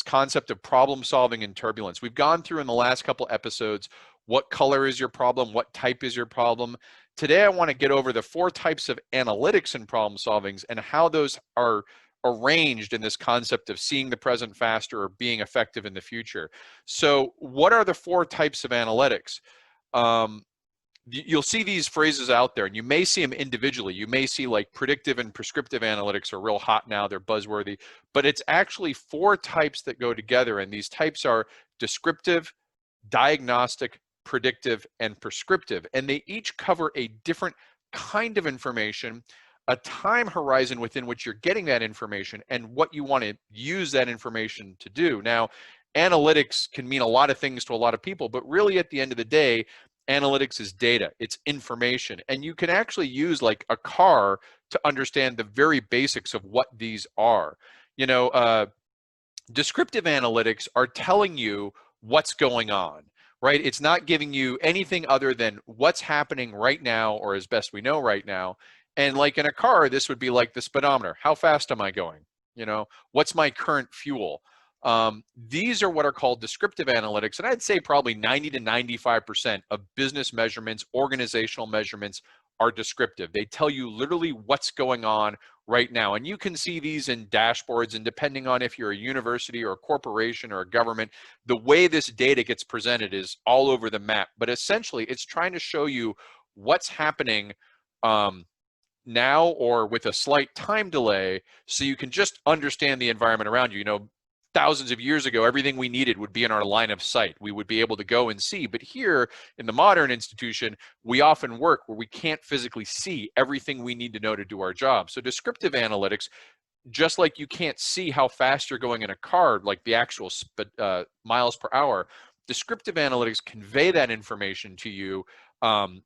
concept of problem solving in turbulence. We've gone through in the last couple episodes what color is your problem, what type is your problem. Today I want to get over the 4 types of analytics in problem solvings and how those are arranged in this concept of seeing the present faster or being effective in the future. So what are the 4 types of analytics? You'll see these phrases out there, and you may see them individually. You may see like predictive and prescriptive analytics are real hot now, they're buzzworthy, but it's actually 4 types that go together, and these types are descriptive, diagnostic, predictive, and prescriptive, and they each cover a different kind of information, a time horizon within which you're getting that information, and what you want to use that information to do. Now, analytics can mean a lot of things to a lot of people, but really at the end of the day, analytics is data, it's information, and you can actually use like a car to understand the very basics of what these are. You know, descriptive analytics are telling you what's going on, right? It's not giving you anything other than what's happening right now, or as best we know right now. And like in a car, this would be like the speedometer. How fast am I going? You know, what's my current fuel? These are what are called descriptive analytics, and I'd say probably 90 to 95% of business measurements, organizational measurements are descriptive. They tell you literally what's going on right now, and you can see these in dashboards, and depending on if you're a university or a corporation or a government, the way this data gets presented is all over the map, but essentially it's trying to show you what's happening now or with a slight time delay, so you can just understand the environment around you. You know, thousands of years ago, everything we needed would be in our line of sight. We would be able to go and see. But here in the modern institution, we often work where we can't physically see everything we need to know to do our job. So descriptive analytics, just like you can't see how fast you're going in a car, like the actual miles per hour, descriptive analytics convey that information to you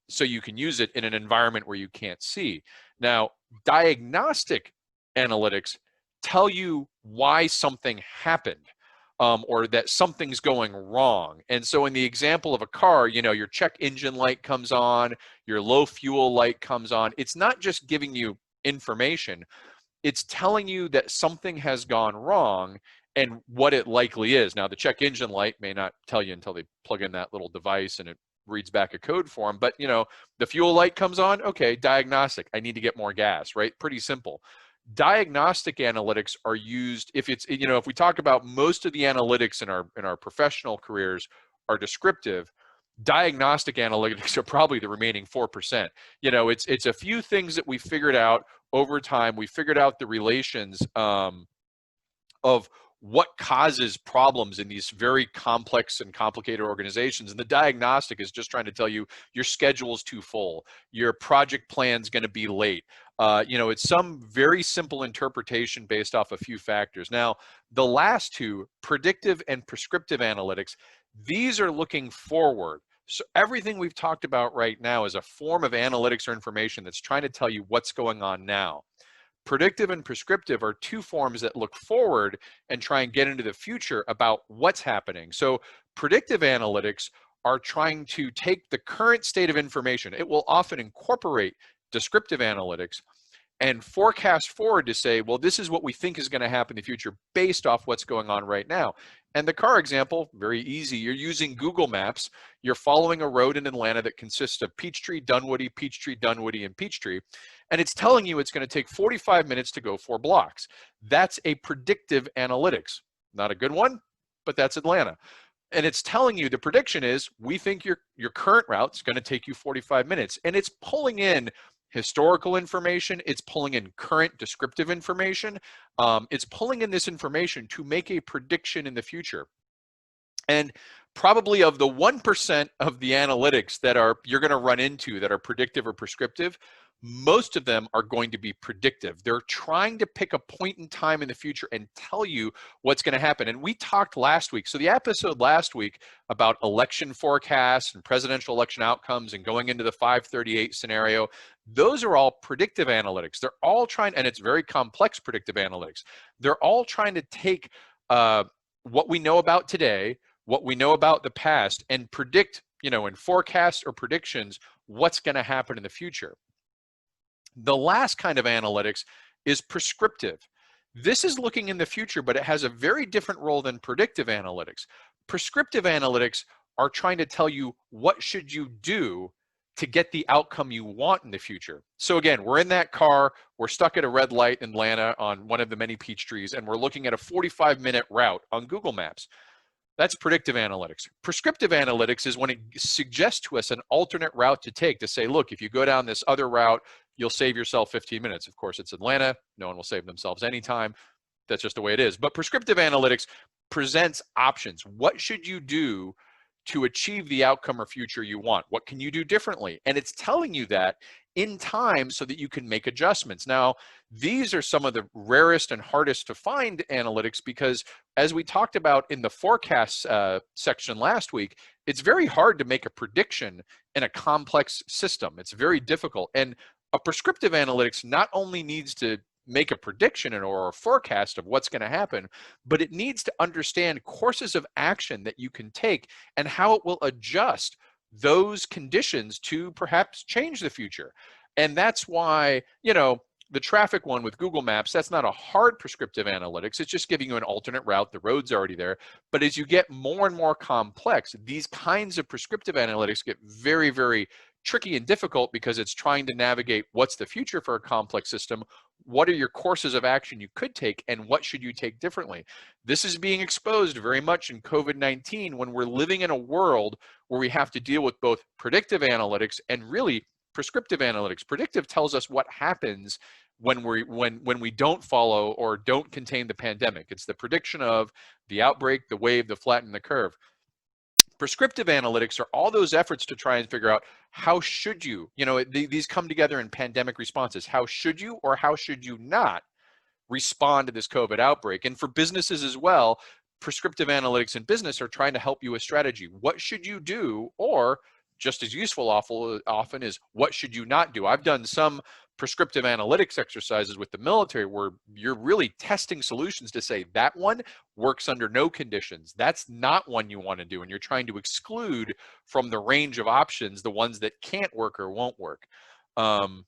so you can use it in an environment where you can't see. Now, diagnostic analytics tell you why something happened or that something's going wrong. And so in the example of a car, you know, your check engine light comes on, your low fuel light comes on. It's not just giving you information, it's telling you that something has gone wrong and what it likely is. Now, the check engine light may not tell you until they plug in that little device and it reads back a code for them, but you know, the fuel light comes on, okay, diagnostic, I need to get more gas, right? Pretty simple. Diagnostic analytics are used if it's, you know, if we talk about most of the analytics in our professional careers are descriptive, diagnostic analytics are probably the remaining 4%. You know, it's a few things that we figured out over time. We figured out the relations of what causes problems in these very complex and complicated organizations. And the diagnostic is just trying to tell you your schedule's too full, your project plan's going to be late. You know, it's some very simple interpretation based off a few factors. Now, the last 2, predictive and prescriptive analytics, these are looking forward. So everything we've talked about right now is a form of analytics or information that's trying to tell you what's going on now. Predictive and prescriptive are 2 forms that look forward and try and get into the future about what's happening. So predictive analytics are trying to take the current state of information. It will often incorporate descriptive analytics and forecast forward to say, well, this is what we think is going to happen in the future based off what's going on right now. And the car example, very easy. You're using Google Maps. You're following a road in Atlanta that consists of Peachtree, Dunwoody, Peachtree, Dunwoody, and Peachtree. And it's telling you it's going to take 45 minutes to go 4 blocks. That's a predictive analytics. Not a good one, but that's Atlanta. And it's telling you the prediction is we think your current route is going to take you 45 minutes. And it's pulling in historical information, it's pulling in current descriptive information, it's pulling in this information to make a prediction in the future. And probably of the 1% of the analytics that you're going to run into that are predictive or prescriptive, most of them are going to be predictive. They're trying to pick a point in time in the future and tell you what's going to happen. And we talked last week, so the episode last week about election forecasts and presidential election outcomes and going into the 538 scenario, those are all predictive analytics. They're all trying, and it's very complex predictive analytics. They're all trying to take what we know about today, what we know about the past, and predict, you know, in forecasts or predictions, what's going to happen in the future. The last kind of analytics is prescriptive. This is looking in the future, but it has a very different role than predictive analytics. Prescriptive analytics are trying to tell you what should you do to get the outcome you want in the future. So again, we're in that car, we're stuck at a red light in Atlanta on one of the many peach trees, and we're looking at a 45-minute route on Google Maps. That's predictive analytics. Prescriptive analytics is when it suggests to us an alternate route to take to say, look, if you go down this other route, you'll save yourself 15 minutes. Of course, it's Atlanta. No one will save themselves anytime. That's just the way it is. But prescriptive analytics presents options. What should you do to achieve the outcome or future you want? What can you do differently? And it's telling you that in time so that you can make adjustments. Now, these are some of the rarest and hardest to find analytics because, as we talked about in the forecast section last week, it's very hard to make a prediction in a complex system. It's very difficult. And a prescriptive analytics not only needs to make a prediction or a forecast of what's going to happen, but it needs to understand courses of action that you can take and how it will adjust those conditions to perhaps change the future. And that's why, you know, the traffic one with Google Maps, that's not a hard prescriptive analytics. It's just giving you an alternate route. The road's already there. But as you get more and more complex, these kinds of prescriptive analytics get very, very tricky and difficult because it's trying to navigate what's the future for a complex system, what are your courses of action you could take, and what should you take differently. This is being exposed very much in COVID-19 when we're living in a world where we have to deal with both predictive analytics and really prescriptive analytics. Predictive tells us what happens when we don't follow or don't contain the pandemic. It's the prediction of the outbreak, the wave, the flatten the curve. Prescriptive analytics are all those efforts to try and figure out how should you, these come together in pandemic responses. How should you or how should you not respond to this COVID outbreak? And for businesses as well, prescriptive analytics in business are trying to help you with strategy. What should you do? Or just as useful often is what should you not do? I've done some prescriptive analytics exercises with the military where you're really testing solutions to say that one works under no conditions. That's not one you want to do. And you're trying to exclude from the range of options the ones that can't work or won't work. Again,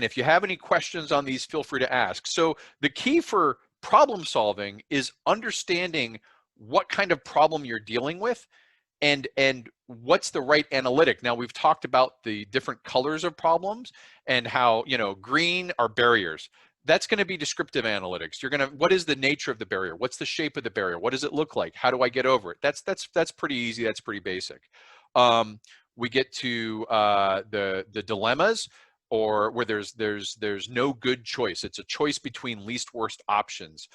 if you have any questions on these, feel free to ask. So the key for problem solving is understanding what kind of problem you're dealing with and what's the right analytic. Now, we've talked about the different colors of problems and how, green are barriers. That's going to be descriptive analytics. What is the nature of the barrier? What's the shape of the barrier? What does it look like? How do I get over it? That's pretty easy. That's pretty basic. We get to the dilemmas, or where there's no good choice. It's a choice between least worst options.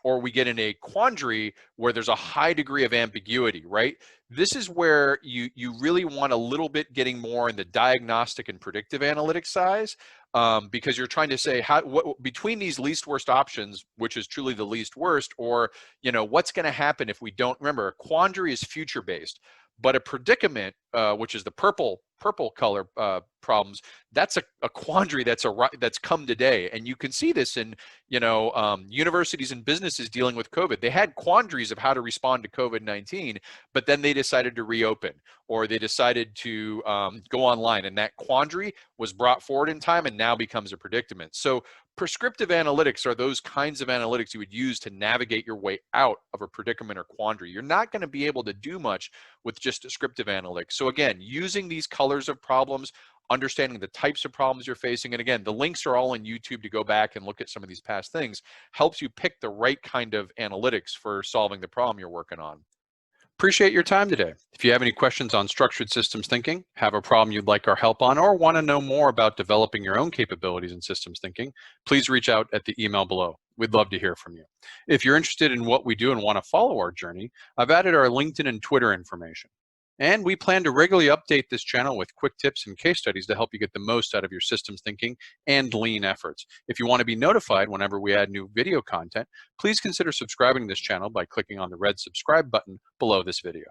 Or we get in a quandary where there's a high degree of ambiguity, right? This is where you really want a little bit getting more in the diagnostic and predictive analytics size, because you're trying to say what between these least worst options, which is truly the least worst, or what's going to happen if we don't. Remember, a quandary is future based, but a predicament, which is the purple color problems, that's a quandary that's come today. And you can see this in universities and businesses dealing with COVID. They had quandaries of how to respond to COVID-19, but then they decided to reopen, or they decided to go online, and that quandary was brought forward in time and now becomes a predicament. So prescriptive analytics are those kinds of analytics you would use to navigate your way out of a predicament or quandary. You're not going to be able to do much with just descriptive analytics. So again, using these colors of problems, understanding the types of problems you're facing, and again, the links are all in YouTube to go back and look at some of these past things, helps you pick the right kind of analytics for solving the problem you're working on. Appreciate your time today. If you have any questions on structured systems thinking, have a problem you'd like our help on, or want to know more about developing your own capabilities in systems thinking, please reach out at the email below. We'd love to hear from you. If you're interested in what we do and want to follow our journey, I've added our LinkedIn and Twitter information. And we plan to regularly update this channel with quick tips and case studies to help you get the most out of your systems thinking and lean efforts. If you want to be notified whenever we add new video content, please consider subscribing to this channel by clicking on the red subscribe button below this video.